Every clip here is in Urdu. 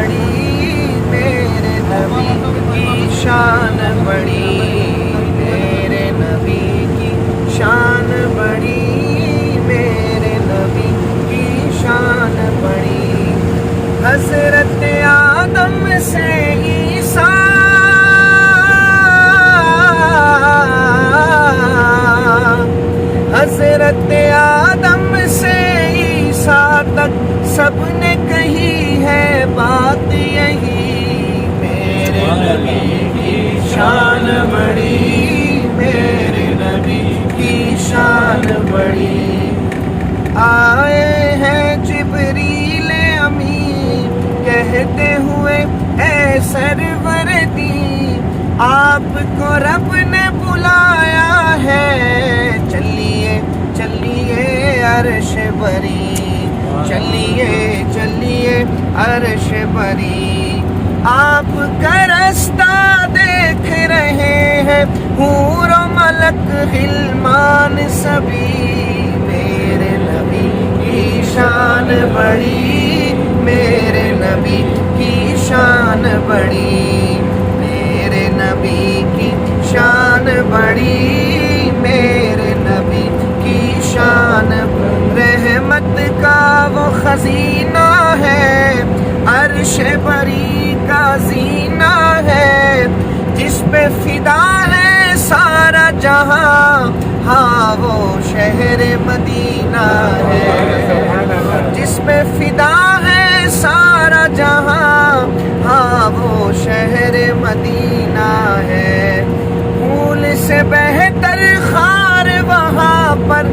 بڑی، میرے نبی کی شان بڑی، میرے نبی کی شان بڑی، میرے نبی کی شان بڑی۔ حضرت آدم سے عیسیٰ، حضرت آدم سے عیسیٰ تک سب نے کہی ہے بات یہی، میرے نبی کی شان بڑی، میرے نبی کی شان بڑی۔ آئے ہیں جبریل امین کہتے ہوئے اے سروردی، آپ کو رب نے بلایا ہے، چلیے چلیے عرش بری، چلیے چلیے عرش بری۔ آپ کا رستہ دیکھ رہے ہیں حور و ملک غلمان سبھی، میرے نبی کی شان بڑی، میرے نبی کی شان بڑی، میرے نبی کی شان بڑی، میرے نبی کی شان۔ رحمت کا وہ خزینہ ہے، عرش بری کا زینہ ہے، جس پہ فدا ہے سارا جہاں، ہاں وہ شہر مدینہ ہے، جس پہ فدا ہے سارا جہاں، ہاں وہ شہر مدینہ ہے۔ پھول سے بہتر خار وہاں پر،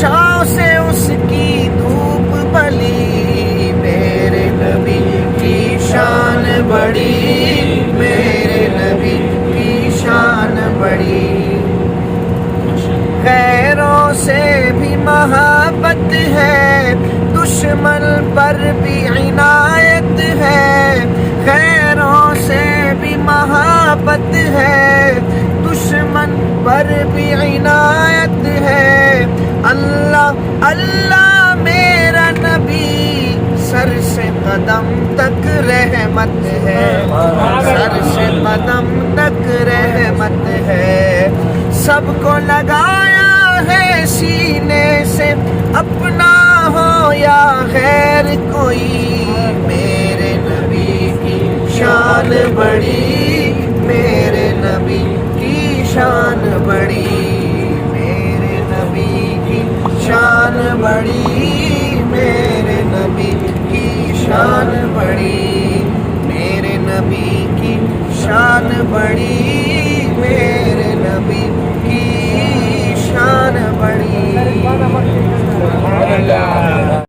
چھاؤں سے اس کی دھوپ بلی، میرے نبی کی شان بڑی، میرے نبی کی شان بڑی۔ غیروں سے بھی محبت ہے، دشمن پر بھی عنایت ہے، غیروں سے بھی محبت ہے، دشمن پر بھی عنایت ہے۔ اللہ اللہ میرا نبی، سر سے قدم تک رحمت ہے، سر سے قدم تک رحمت ہے۔ سب کو لگایا ہے سینے سے، اپنا ہو یا غیر کوئی، میرے نبی کی شان بڑی، میرے نبی کی شان بڑی، میرے نبی کی شان بڑی، میرے نبی کی شان بڑی، میرے نبی کی شان بڑی۔